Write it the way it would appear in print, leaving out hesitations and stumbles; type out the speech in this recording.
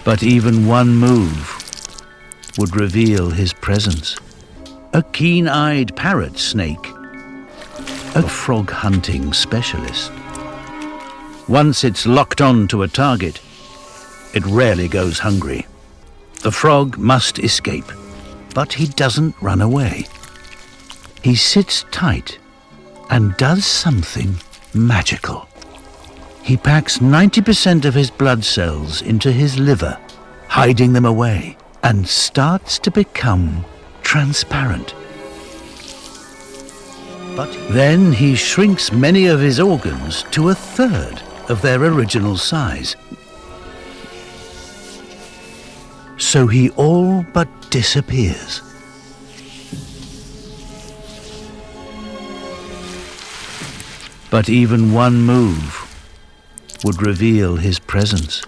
But even one move would reveal his presence. A keen-eyed parrot snake, a frog hunting specialist. Once it's locked on to a target, it rarely goes hungry. The frog must escape, but he doesn't run away. He sits tight and does something magical. He packs 90% of his blood cells into his liver, hiding them away, and starts to become transparent. But then he shrinks many of his organs to a third of their original size. So he all but disappears. But even one move would reveal his presence.